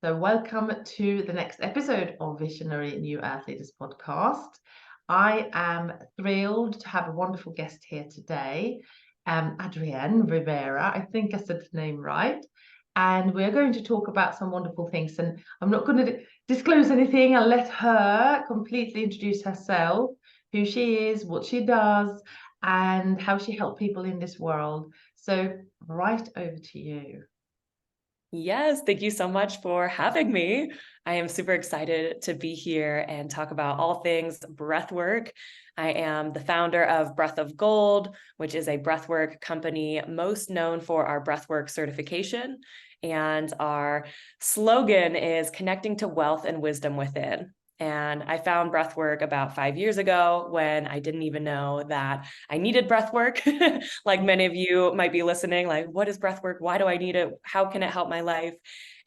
So welcome to the next episode of Visionary New Earth Leaders podcast. I am thrilled to have a wonderful guest here today, Adrienne Rivera. I think I said the name right. And we're going to talk about some wonderful things. And I'm not going to disclose anything. I'll let her completely introduce herself, who she is, what she does, and how she helps people in this world. So right over to you. Yes, thank you so much for having me. I am super excited to be here and talk about all things breathwork. I am the founder of Breath of Gold, which is a breathwork company most known for our breathwork certification. And our slogan is connecting to wealth and wisdom within. And I found breathwork about 5 years ago when I didn't even know that I needed breathwork. Like many of you might be listening, like, what is breathwork? Why do I need it? How can it help my life?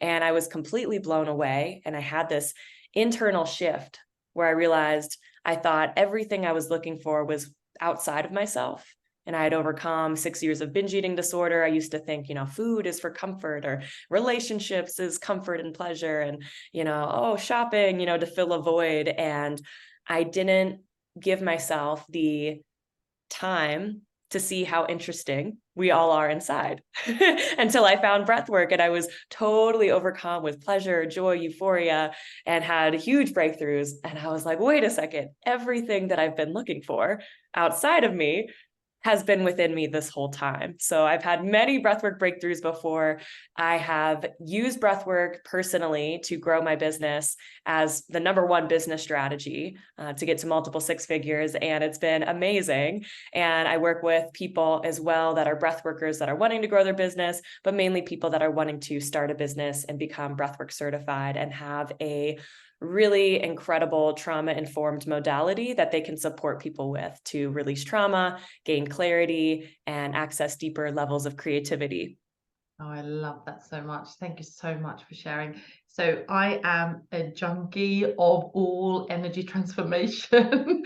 And I was completely blown away. And I had this internal shift where I realized I thought everything I was looking for was outside of myself. And I had overcome 6 years of binge eating disorder. I used to think, food is for comfort, or relationships is comfort and pleasure, and, shopping, to fill a void. And I didn't give myself the time to see how interesting we all are inside until I found breathwork, and I was totally overcome with pleasure, joy, euphoria, and had huge breakthroughs. And I was like, wait a second, everything that I've been looking for outside of me has been within me this whole time. So I've had many breathwork breakthroughs before. I have used breathwork personally to grow my business as the number one business strategy to get to multiple six figures. And it's been amazing. And I work with people as well that are breathworkers that are wanting to grow their business, but mainly people that are wanting to start a business and become breathwork certified and have a really incredible trauma-informed modality that they can support people with to release trauma, gain clarity, and access deeper levels of creativity. Oh, I love that so much. Thank you so much for sharing. So I am a junkie of all energy transformation.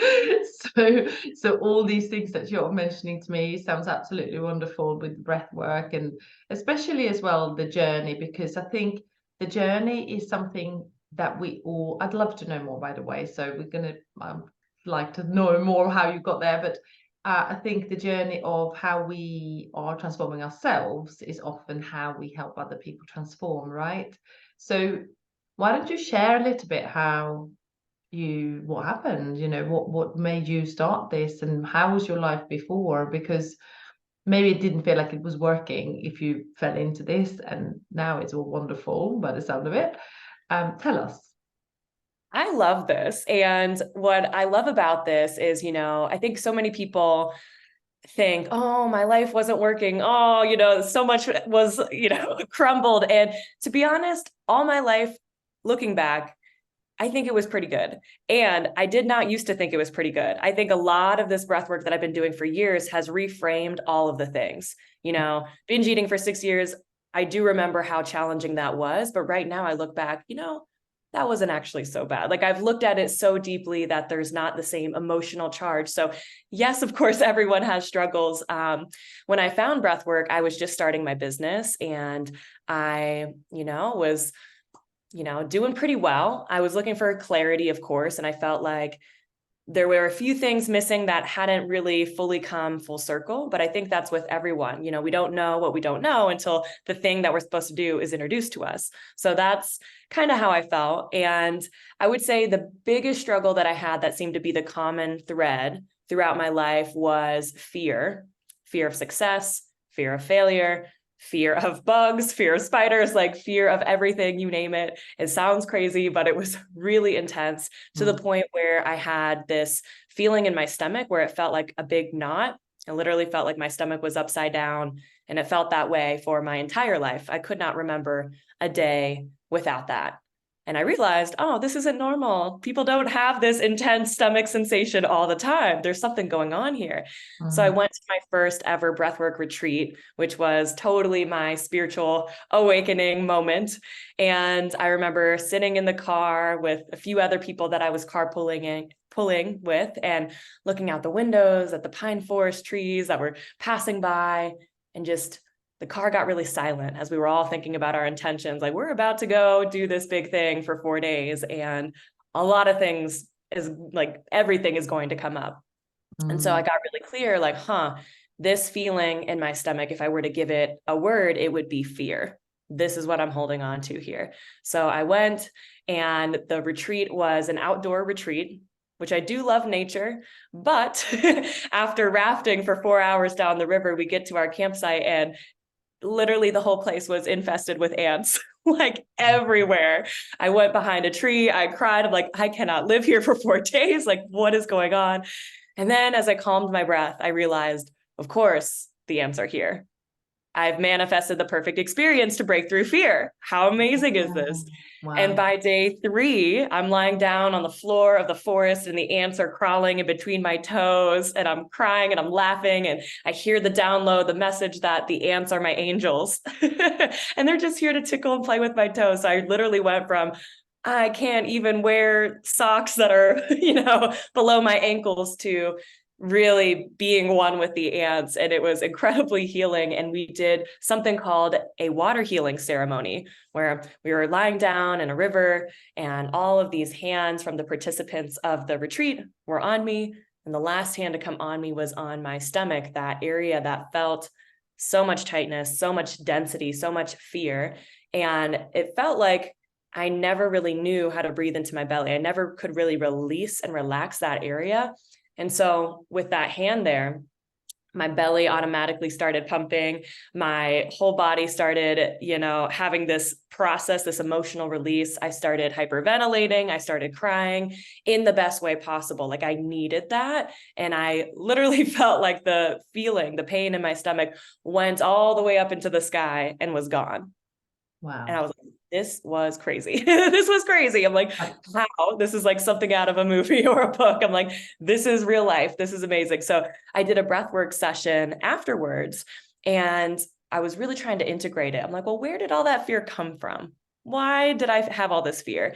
so all these things that you're mentioning to me sounds absolutely wonderful with breath work, and especially as well the journey, because I think the journey is something that I'd love to know more, by the way. So we're going to like to know more how you got there, but I think the journey of how we are transforming ourselves is often how we help other people transform, right? So why don't you share a little bit what happened, what made you start this, and how was your life before? Because maybe it didn't feel like it was working if you fell into this, and now it's all wonderful by the sound of it. Tell us. I love this. And what I love about this is, I think so many people think, oh, my life wasn't working. Oh, so much was, crumbled. And to be honest, all my life, looking back, I think it was pretty good. And I did not used to think it was pretty good. I think a lot of this breath work that I've been doing for years has reframed all of the things. Binge eating for 6 years, I do remember how challenging that was. But right now I look back, that wasn't actually so bad. Like, I've looked at it so deeply that there's not the same emotional charge. So yes, of course, everyone has struggles. When I found breathwork, I was just starting my business, and I, was, doing pretty well. I was looking for clarity, of course, and I felt like there were a few things missing that hadn't really fully come full circle, but I think that's with everyone. We don't know what we don't know until the thing that we're supposed to do is introduced to us. So that's kind of how I felt. And I would say the biggest struggle that I had that seemed to be the common thread throughout my life was fear of success, fear of failure, fear of bugs, fear of spiders, like fear of everything, you name it. It sounds crazy, but it was really intense to the point where I had this feeling in my stomach where it felt like a big knot. It literally felt like my stomach was upside down, and it felt that way for my entire life. I could not remember a day without that. And I realized, oh, this isn't normal. People don't have this intense stomach sensation all the time. There's something going on here. So I went to my first ever breathwork retreat, which was totally my spiritual awakening moment. And I remember sitting in the car with a few other people that I was carpooling with, and looking out the windows at the pine forest trees that were passing by, and just the car got really silent as we were all thinking about our intentions. Like, we're about to go do this big thing for 4 days, and a lot of things is like, everything is going to come up. And so I got really clear, like, this feeling in my stomach, if I were to give it a word, it would be fear. This is what I'm holding on to here. So I went, and the retreat was an outdoor retreat, which I do love nature. But after rafting for 4 hours down the river, we get to our campsite, and literally the whole place was infested with ants, like everywhere. I went behind a tree. I cried. I'm like, I cannot live here for 4 days. Like, what is going on? And then as I calmed my breath, I realized, of course, the ants are here. I've manifested the perfect experience to break through fear. How amazing is this? Wow. And by day 3, I'm lying down on the floor of the forest, and the ants are crawling in between my toes, and I'm crying and I'm laughing, and I hear the download, the message that the ants are my angels. And they're just here to tickle and play with my toes. So I literally went from, I can't even wear socks that are, below my ankles, to really being one with the ants. And it was incredibly healing. And we did something called a water healing ceremony, where we were lying down in a river, and all of these hands from the participants of the retreat were on me. And the last hand to come on me was on my stomach, that area that felt so much tightness, so much density, so much fear. And it felt like I never really knew how to breathe into my belly. I never could really release and relax that area. And so with that hand there, my belly automatically started pumping. My whole body started, having this process, this emotional release. I started hyperventilating. I started crying in the best way possible. Like, I needed that. And I literally felt like the pain in my stomach went all the way up into the sky and was gone. Wow. And I was like, this was crazy. This was crazy. I'm like, how? This is like something out of a movie or a book. I'm like, this is real life. This is amazing. So I did a breathwork session afterwards, and I was really trying to integrate it. I'm like, well, where did all that fear come from? Why did I have all this fear?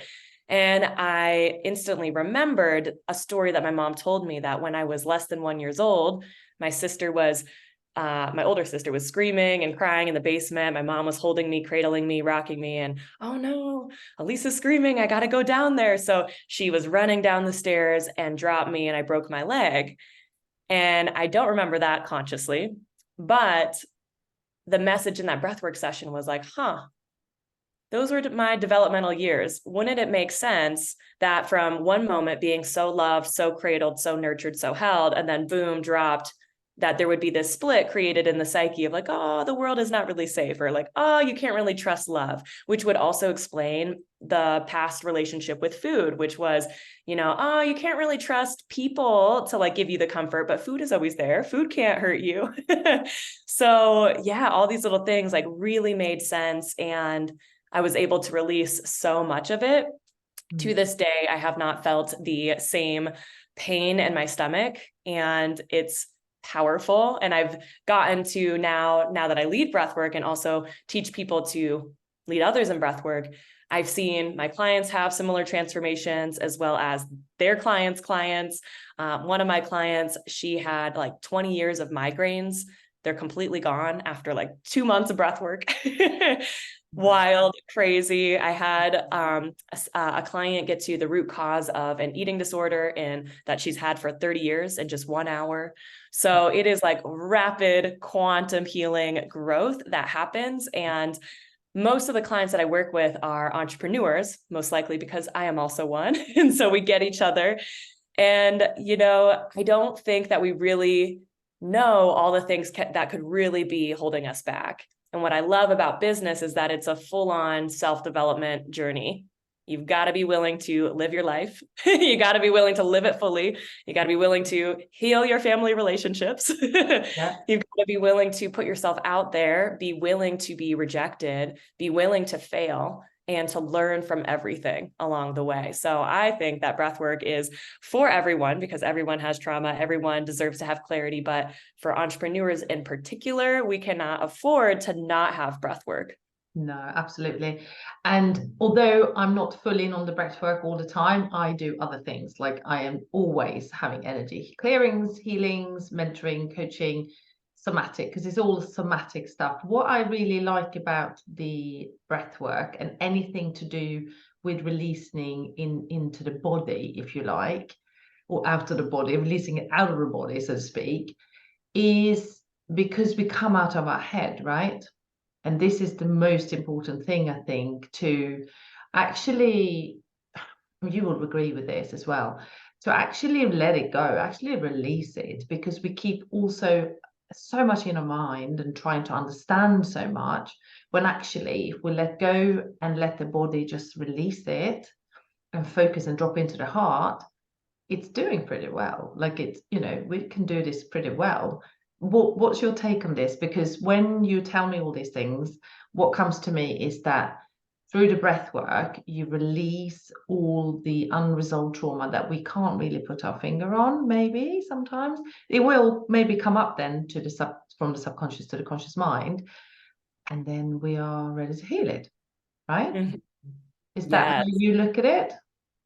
And I instantly remembered a story that my mom told me, that when I was less than 1 year old, my older sister was screaming and crying in the basement. My mom was holding me, cradling me, rocking me, and, oh no, Elisa's screaming. I got to go down there. So she was running down the stairs and dropped me, and I broke my leg. And I don't remember that consciously, but the message in that breathwork session was like, those were my developmental years. Wouldn't it make sense that from one moment being so loved, so cradled, so nurtured, so held, and then boom, dropped, that there would be this split created in the psyche of like, oh, the world is not really safe, or like, oh, you can't really trust love, which would also explain the past relationship with food, which was, oh, you can't really trust people to like give you the comfort, but food is always there. Food can't hurt you. So yeah, all these little things like really made sense. And I was able to release so much of it. To this day, I have not felt the same pain in my stomach, and it's powerful. And I've gotten to now that I lead breathwork and also teach people to lead others in breathwork, I've seen my clients have similar transformations, as well as their clients. One of my clients, she had like 20 years of migraines. They're completely gone after like 2 months of breathwork. Wild, crazy. I had a client get to the root cause of an eating disorder that she's had for 30 years in just 1 hour. So it is like rapid quantum healing growth that happens. And most of the clients that I work with are entrepreneurs, most likely because I am also one. And so we get each other. And, I don't think that we really know all the things that could really be holding us back. And what I love about business is that it's a full-on self-development journey. You've got to be willing to live your life. You got to be willing to live it fully. You got to be willing to heal your family relationships. Yeah. You've got to be willing to put yourself out there, be willing to be rejected, be willing to fail, and to learn from everything along the way. So I think that breathwork is for everyone, because everyone has trauma. Everyone deserves to have clarity. But for entrepreneurs in particular, we cannot afford to not have breathwork. No, absolutely. And although I'm not full in on the breathwork all the time, I do other things. Like, I am always having energy clearings, healings, mentoring, coaching. somatic, because it's all somatic stuff. What I really like about the breath work and anything to do with releasing into the body, if you like, or out of the body, releasing it out of the body, so to speak, is because we come out of our head, right? And this is the most important thing, I think, to actually, you will agree with this as well, to actually let it go, actually release it, because we keep also so much in our mind and trying to understand so much, when actually, if we let go and let the body just release it and focus and drop into the heart, it's doing pretty well. Like, it's, you know, we can do this pretty well. What's your take on this? Because when you tell me all these things, what comes to me is that through the breath work, you release all the unresolved trauma that we can't really put our finger on. Maybe sometimes it will maybe come up then to the from the subconscious to the conscious mind, and then we are ready to heal it, right? Mm-hmm. Is that how you look at it?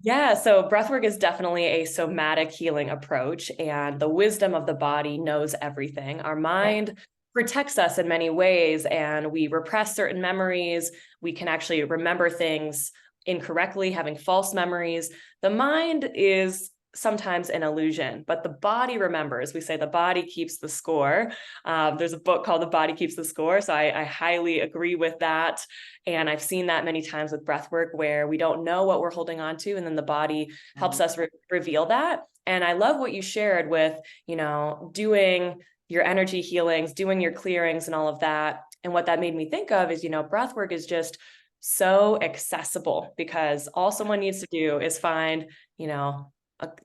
Yeah, so breathwork is definitely a somatic healing approach, and the wisdom of the body knows everything. Our mind protects us in many ways, and we repress certain memories. We can actually remember things incorrectly, having false memories. The mind is sometimes an illusion, but the body remembers. We say the body keeps the score. There's a book called The Body Keeps the Score. So I highly agree with that. And I've seen that many times with breath work, where we don't know what we're holding on to, and then the body helps us reveal that. And I love what you shared with, you know, doing your energy healings, doing your clearings and all of that. And what that made me think of is, you know, breath work is just so accessible, because all someone needs to do is find, you know,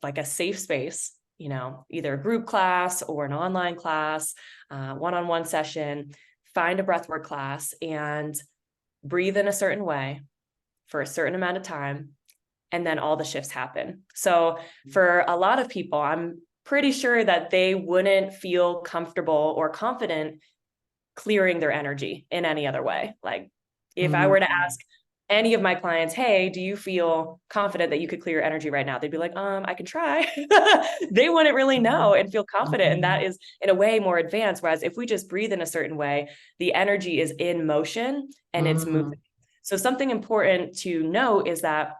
like a safe space, you know, either a group class or an online class, one-on-one session, find a breathwork class and breathe in a certain way for a certain amount of time, and then all the shifts happen. So for a lot of people, I'm pretty sure that they wouldn't feel comfortable or confident clearing their energy in any other way. Like, if I were to ask any of my clients, hey, do you feel confident that you could clear your energy right now? They'd be like, I can try. They wouldn't really know and feel confident. And that is in a way more advanced. Whereas if we just breathe in a certain way, the energy is in motion and it's moving. So something important to note is that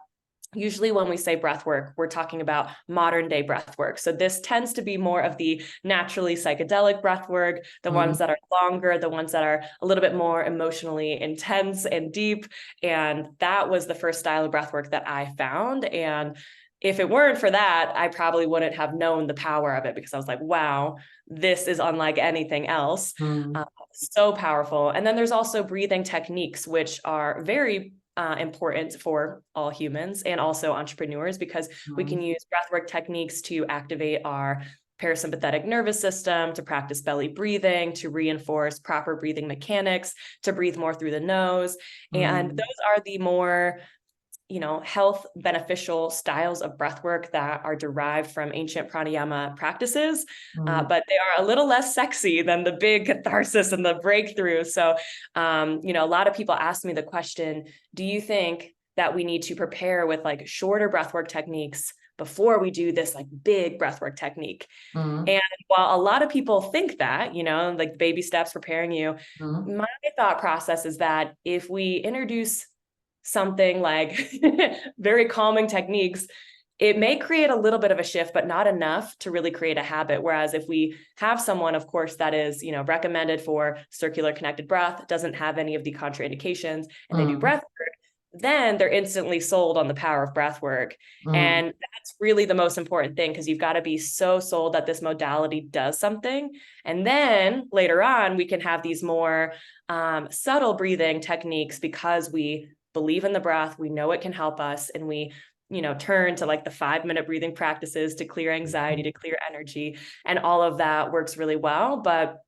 usually when we say breath work, we're talking about modern day breath work. So this tends to be more of the naturally psychedelic breath work, the ones that are longer, the ones that are a little bit more emotionally intense and deep. And that was the first style of breath work that I found. And if it weren't for that, I probably wouldn't have known the power of it, because I was like, wow, this is unlike anything else. So powerful. And then there's also breathing techniques, which are very important for all humans and also entrepreneurs, because we can use breathwork techniques to activate our parasympathetic nervous system, to practice belly breathing, to reinforce proper breathing mechanics, to breathe more through the nose. And those are the more, you know, health beneficial styles of breath work that are derived from ancient pranayama practices, but they are a little less sexy than the big catharsis and the breakthrough. So, you know, a lot of people ask me the question, do you think that we need to prepare with like shorter breathwork techniques before we do this like big breathwork technique? And while a lot of people think that, you know, like baby steps preparing you, my thought process is that if we introduce something like very calming techniques, it may create a little bit of a shift, but not enough to really create a habit. Whereas if we have someone, of course, that is, you know, recommended for circular connected breath, doesn't have any of the contraindications, and they do breath work, then they're instantly sold on the power of breath work. And that's really the most important thing, because you've got to be so sold that this modality does something. And then later on, we can have these more subtle breathing techniques, because we believe in the breath, we know it can help us, and we, you know, turn to like the 5-minute breathing practices to clear anxiety, to clear energy, and all of that works really well. But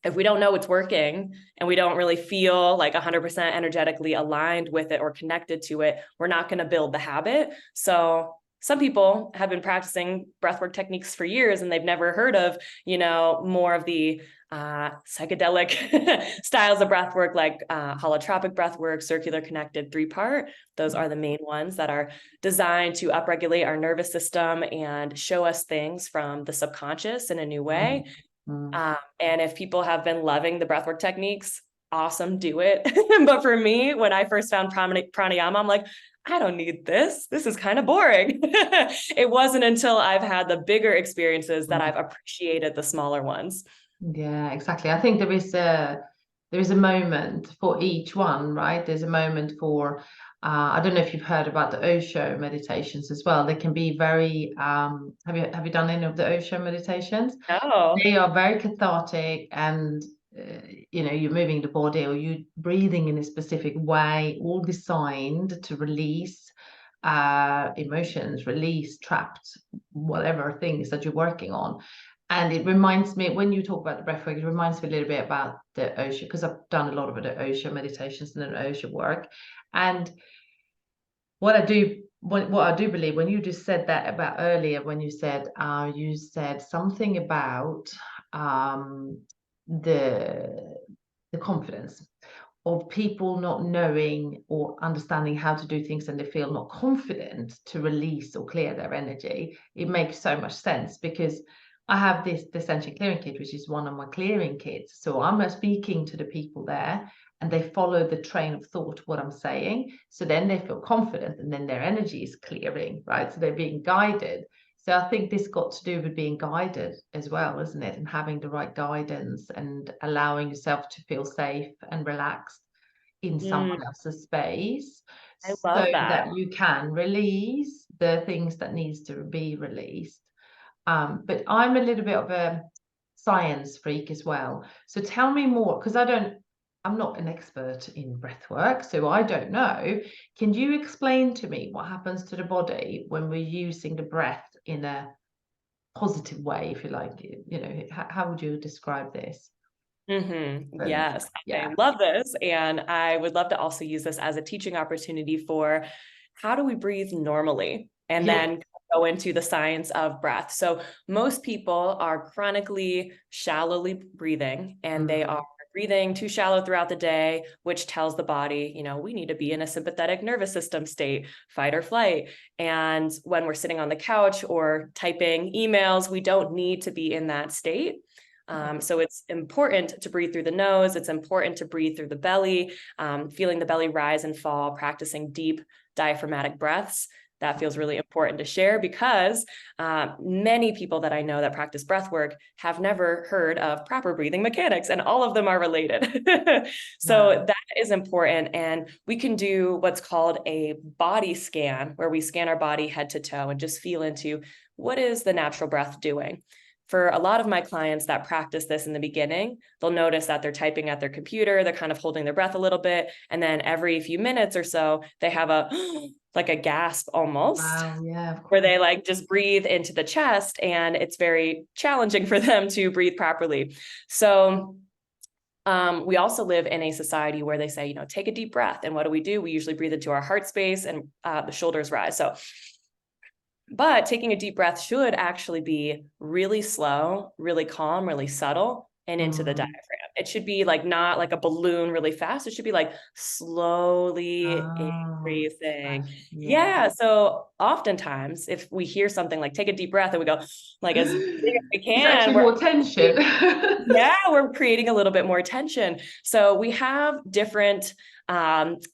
if we don't know it's working and we don't really feel like 100% energetically aligned with it or connected to it, we're not going to build the habit. So some people have been practicing breathwork techniques for years, and they've never heard of, you know, more of the psychedelic styles of breathwork, like holotropic breathwork, circular connected 3-part. Those are the main ones that are designed to upregulate our nervous system and show us things from the subconscious in a new way. Mm. And if people have been loving the breathwork techniques, awesome, do it. But for me, when I first found pranayama, I'm like, I don't need this. This is kind of boring. It wasn't until I've had the bigger experiences that I've appreciated the smaller ones. Yeah, exactly. I think there is a moment for each one, right? There's a moment for I don't know if you've heard about the Osho meditations as well. They can be very have you done any of the Osho meditations? No. They are very cathartic, and you're moving the body, or you breathing in a specific way, all designed to release emotions, release trapped whatever things that you're working on. And it reminds me, when you talk about the breath work, it reminds me a little bit about the Osho, because I've done a lot of the Osho meditations and the Osho work. And what I do believe, when you just said that about earlier, when you said something about um, the confidence of people not knowing or understanding how to do things, and they feel not confident to release or clear their energy. It makes so much sense, because I have this Ascension Clearing Kit, which is one of my clearing kits. So I'm speaking to the people there, and they follow the train of thought, what I'm saying. So then they feel confident, and then their energy is clearing, right? So they're being guided. So I think this got to do with being guided as well, isn't it? And having the right guidance, and allowing yourself to feel safe and relaxed in someone else's space, I so love that. that you can release the things that needs to be released. But I'm a little bit of a science freak as well. So tell me more, because I'm not an expert in breath work, so I don't know. Can you explain to me what happens to the body when we're using the breath in a positive way, if you like? How would you describe this? Yes, I Yeah. love this. And I would love to also use this as a teaching opportunity for how do we breathe normally? And Yeah. then go into the science of breath. So most people are chronically shallowly breathing, and they are breathing too shallow throughout the day, which tells the body, we need to be in a sympathetic nervous system state, fight or flight. And when we're sitting on the couch or typing emails, we don't need to be in that state. So it's important to breathe through the nose. It's important to breathe through the belly, feeling the belly rise and fall, practicing deep diaphragmatic breaths. That feels really important to share, because many people that I know that practice breath work have never heard of proper breathing mechanics, and all of them are related. So that is important. And we can do what's called a body scan, where we scan our body head to toe and just feel into what is the natural breath doing. For a lot of my clients that practice this in the beginning, they'll notice that they're typing at their computer, they're kind of holding their breath a little bit. And then every few minutes or so, they have like a gasp almost, Wow, yeah, of where course. they like just breathe into the chest, and it's very challenging for them to breathe properly. So we also live in a society where they say, take a deep breath. And what do? We usually breathe into our heart space, and the shoulders rise. But taking a deep breath should actually be really slow, really calm, really subtle, and into the diaphragm. It should be like not like a balloon really fast. It should be like slowly increasing. Yeah. Yeah. So oftentimes, if we hear something like take a deep breath and we go like as big as we It's can, actually more tension. we're creating a little bit more tension. So we have different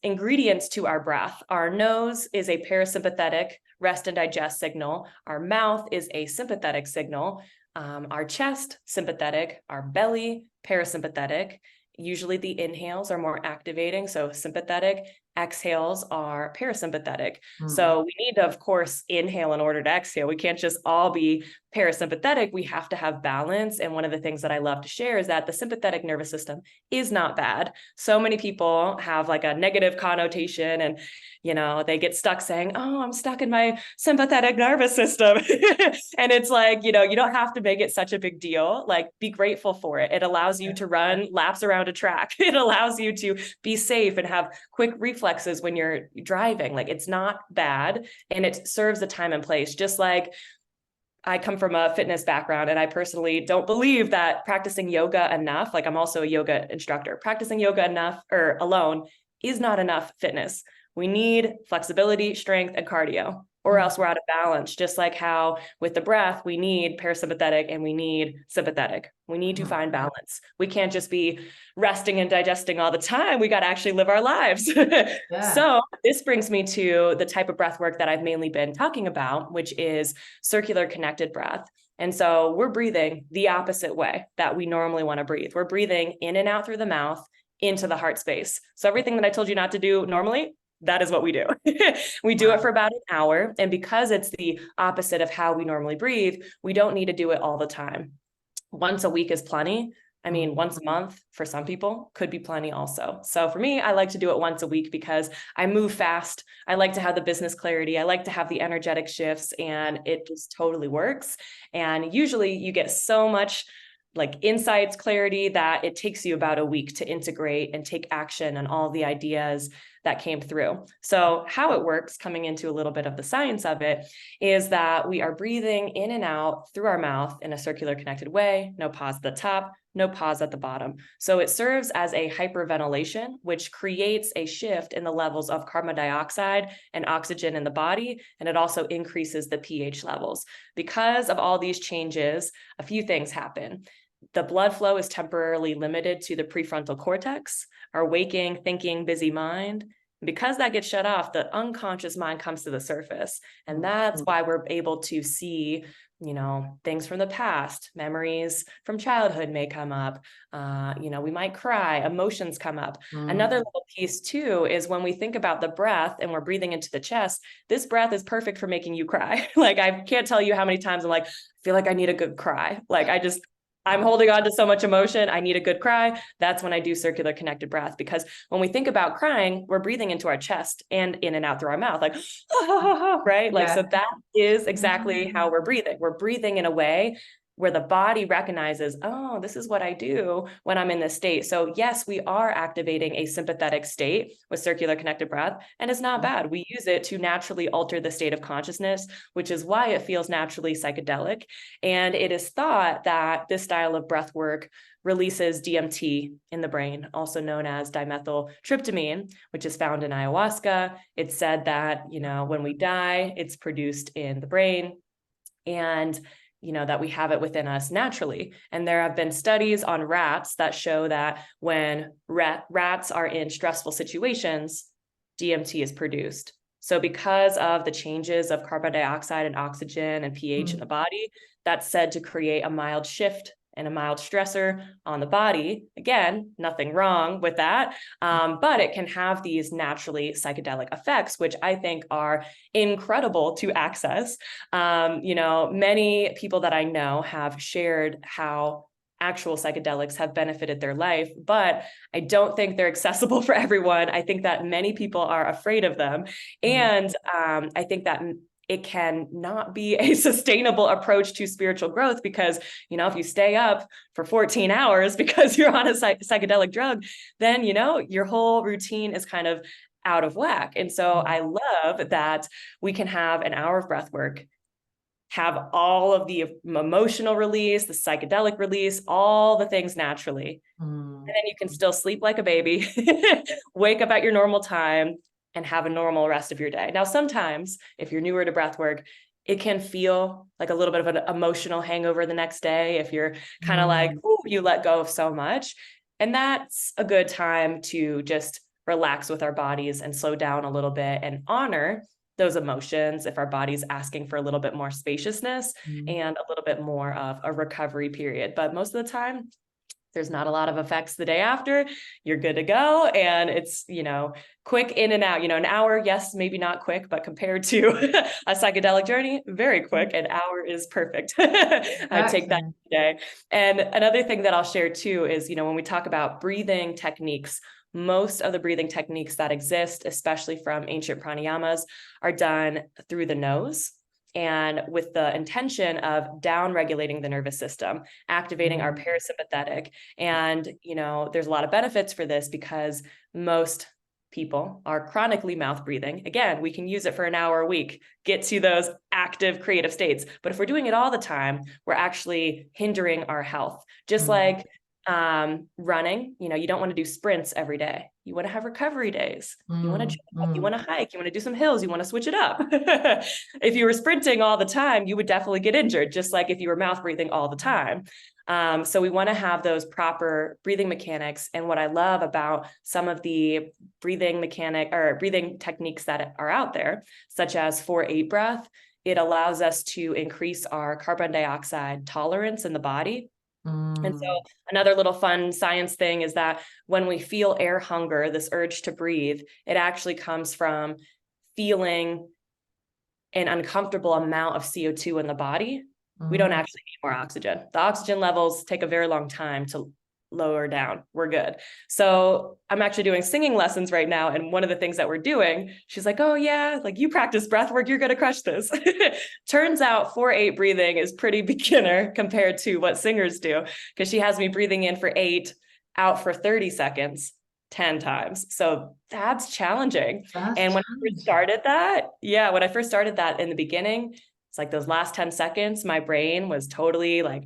ingredients to our breath. Our nose is a parasympathetic rest and digest signal. Our mouth is a sympathetic signal. Our chest, sympathetic. Our belly, parasympathetic. Usually the inhales are more activating, so sympathetic. Exhales are parasympathetic. So we need to, of course, inhale in order to exhale. We can't just all be parasympathetic. We have to have balance. And one of the things that I love to share is that the sympathetic nervous system is not bad. So many people have like a negative connotation, and they get stuck saying, oh, I'm stuck in my sympathetic nervous system. And it's like, you don't have to make it such a big deal. Like, be grateful for it. It allows you to run laps around a track. It allows you to be safe and have quick reflexes when you're driving. Like, it's not bad, and it serves the time and place. Just like I come from a fitness background, and I personally don't believe that practicing yoga enough, like I'm also a yoga instructor, practicing yoga enough or alone is not enough fitness. We need flexibility, strength, and cardio. or else we're out of balance. Just like how with the breath, we need parasympathetic and we need sympathetic. We need to find balance. We can't just be resting and digesting all the time. We got to actually live our lives. So this brings me to the type of breath work that I've mainly been talking about, which is circular connected breath. And so we're breathing the opposite way that we normally want to breathe. We're breathing in and out through the mouth into the heart space. So everything that I told you not to do normally, that is what we do. We do it for about an hour. And because it's the opposite of how we normally breathe, we don't need to do it all the time. Once a week is plenty. I mean, once a month for some people could be plenty also. So for me, I like to do it once a week because I move fast. I like to have the business clarity. I like to have the energetic shifts, and it just totally works. And usually you get so much like insights, clarity, that it takes you about a week to integrate and take action on all the ideas that came through. So how it works, coming into a little bit of the science of it, is that we are breathing in and out through our mouth in a circular connected way, no pause at the top, no pause at the bottom. So it serves as a hyperventilation, which creates a shift in the levels of carbon dioxide and oxygen in the body. And it also increases the pH levels. Because of all these changes, a few things happen. The blood flow is temporarily limited to the prefrontal cortex, our waking, thinking, busy mind. Because that gets shut off, the unconscious mind comes to the surface. And that's why we're able to see, things from the past, memories from childhood may come up. We might cry, emotions come up. Another little piece too is when we think about the breath and we're breathing into the chest, this breath is perfect for making you cry. Like, I can't tell you how many times I'm like, I feel like I need a good cry. Like, I'm holding on to so much emotion. I need a good cry. That's when I do circular connected breath, because when we think about crying, we're breathing into our chest and in and out through our mouth, like, right? Like, so that is exactly how we're breathing. We're breathing in a way where the body recognizes, oh, this is what I do when I'm in this state. So yes, we are activating a sympathetic state with circular connected breath, and it's not bad. We use it to naturally alter the state of consciousness, which is why it feels naturally psychedelic. And it is thought that this style of breath work releases DMT in the brain, also known as dimethyltryptamine, which is found in ayahuasca. It's said that, when we die, it's produced in the brain, and that we have it within us naturally. And there have been studies on rats that show that when rats are in stressful situations, DMT is produced. So because of the changes of carbon dioxide and oxygen and pH in the body, that's said to create a mild shift and a mild stressor on the body. Again, nothing wrong with that, but it can have these naturally psychedelic effects, which I think are incredible to access. Many people that I know have shared how actual psychedelics have benefited their life, but I don't think they're accessible for everyone. I think that many people are afraid of them. And I think that it can not be a sustainable approach to spiritual growth, because, if you stay up for 14 hours because you're on a psychedelic drug, then, your whole routine is kind of out of whack. And so I love that we can have an hour of breath work, have all of the emotional release, the psychedelic release, all the things naturally. And then you can still sleep like a baby, wake up at your normal time, and have a normal rest of your day. Now, sometimes if you're newer to breath work, it can feel like a little bit of an emotional hangover the next day if you're kind of like, ooh, you let go of so much. And that's a good time to just relax with our bodies and slow down a little bit and honor those emotions if our body's asking for a little bit more spaciousness and a little bit more of a recovery period. But most of the time, there's not a lot of effects the day after. You're good to go. And it's, quick in and out, an hour. Yes, maybe not quick, but compared to a psychedelic journey, very quick. An hour is perfect. I take that today. And another thing that I'll share too is, when we talk about breathing techniques, most of the breathing techniques that exist, especially from ancient pranayamas, are done through the nose, and with the intention of down regulating the nervous system, activating our parasympathetic. And, there's a lot of benefits for this because most people are chronically mouth breathing. Again, we can use it for an hour a week, get to those active creative states. But if we're doing it all the time, we're actually hindering our health. Just like running, you don't want to do sprints every day. You want to have recovery days. You want to Mm, jog, you mm. want to hike, you want to do some hills, you want to switch it up. If you were sprinting all the time, you would definitely get injured, just like if you were mouth breathing all the time. So we want to have those proper breathing mechanics. And what I love about some of the breathing techniques that are out there, such as 4-8 breath, it allows us to increase our carbon dioxide tolerance in the body. And so Mm. another little fun science thing is that when we feel air hunger, this urge to breathe, it actually comes from feeling an uncomfortable amount of CO2 in the body. We don't Mm. actually need more oxygen. The oxygen levels take a very long time to lower down. We're good. So I'm actually doing singing lessons right now. And one of the things that we're doing, she's like, oh yeah, like you practice breath work, you're going to crush this. Turns out 4-8 breathing is pretty beginner compared to what singers do, because she has me breathing in for 8, out for 30 seconds, 10 times. So that's challenging. That's And when I first challenging. started that, yeah, when I first started that in the beginning, it's like those last 10 seconds, my brain was totally like,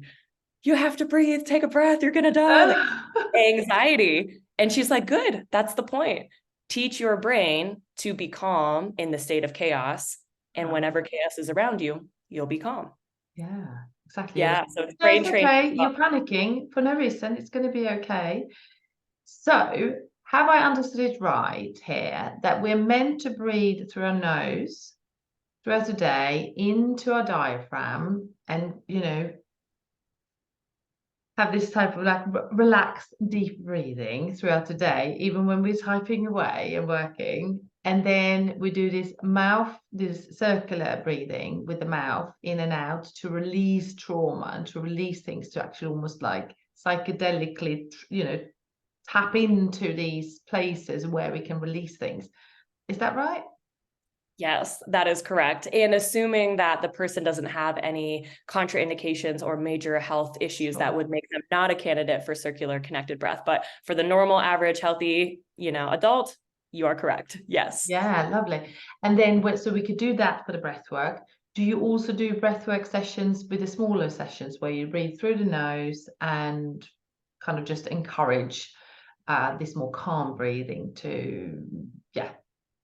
you have to breathe, take a breath, you're going to die. Like anxiety. And she's like, good, that's the point. Teach your brain to be calm in the state of chaos. And Right. whenever chaos is around you, you'll be calm. Yeah, exactly. Yeah. So it's No, brain it's training. okay. You're panicking for no reason. It's going to be okay. So, have I understood it right here that we're meant to breathe through our nose throughout the day into our diaphragm and, have this type of like relaxed, deep breathing throughout the day, even when we're typing away and working. And then we do this circular breathing with the mouth in and out to release trauma and to release things, to actually almost like psychedelically, tap into these places where we can release things. Is that right? Yes, that is correct. And assuming that the person doesn't have any contraindications or major health issues that Sure. would make them not a candidate for circular connected breath. But for the normal, average, healthy, adult, you are correct. Yes. Yeah, lovely. And then, so we could do that for the breath work. Do you also do breath work sessions with the smaller sessions where you breathe through the nose and kind of just encourage this more calm breathing to, yeah,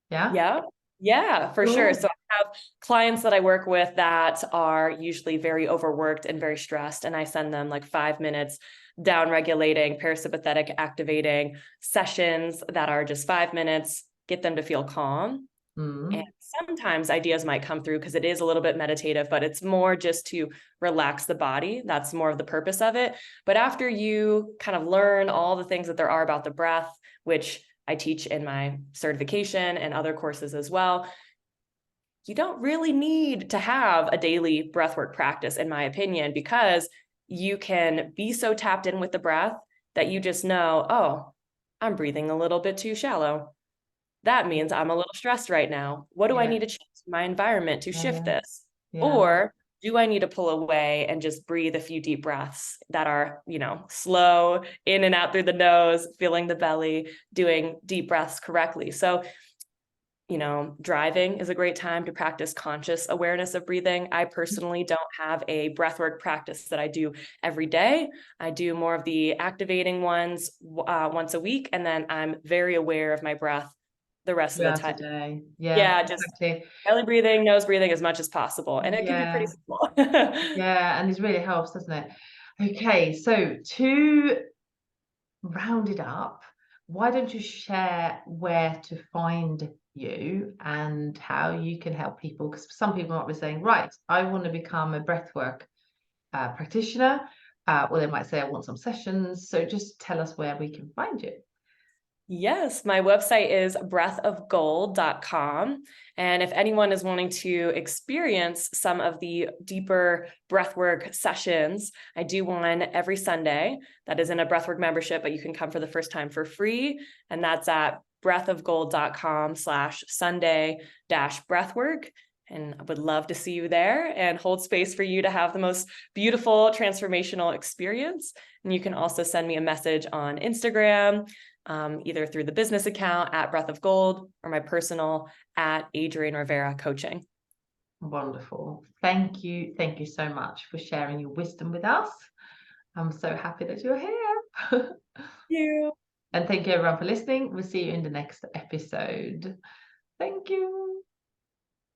yeah? Yeah. Yeah, for sure. Cool. So I have clients that I work with that are usually very overworked and very stressed. And I send them like 5 minutes down regulating, parasympathetic activating sessions that are just 5 minutes, get them to feel calm. And Mm. sometimes ideas might come through because it is a little bit meditative, but it's more just to relax the body. That's more of the purpose of it. But after you kind of learn all the things that there are about the breath, which I teach in my certification and other courses as well, you don't really need to have a daily breathwork practice, in my opinion, because you can be so tapped in with the breath that you just know, oh, I'm breathing a little bit too shallow. That means I'm a little stressed right now. What do I Yeah, need to change in my environment to shift yeah, this? yeah. Or do I need to pull away and just breathe a few deep breaths that are, slow in and out through the nose, feeling the belly, doing deep breaths correctly? So, driving is a great time to practice conscious awareness of breathing. I personally don't have a breathwork practice that I do every day. I do more of the activating ones once a week, and then I'm very aware of my breath the rest of the Throughout the time. day. Yeah, Yeah, just exactly. belly breathing, nose breathing as much as possible. And it can be pretty Yeah, simple. yeah, and it really helps, doesn't it? Okay, so to round it up, why don't you share where to find you and how you can help people? Because some people might be saying, right, I want to become a breathwork practitioner, or they might say, I want some sessions. So just tell us where we can find you. Yes, my website is breathofgold.com. And if anyone is wanting to experience some of the deeper breathwork sessions, I do one every Sunday. That isn't a breathwork membership, but you can come for the first time for free. And that's at breathofgold.com/Sunday-breathwork. And I would love to see you there and hold space for you to have the most beautiful transformational experience. And you can also send me a message on Instagram, either through the business account at Breath of Gold or my personal at Adrienne Rivera Coaching. Wonderful. Thank you. Thank you so much for sharing your wisdom with us. I'm so happy that you're here. Thank you. And thank you everyone for listening. We'll see you in the next episode. Thank you.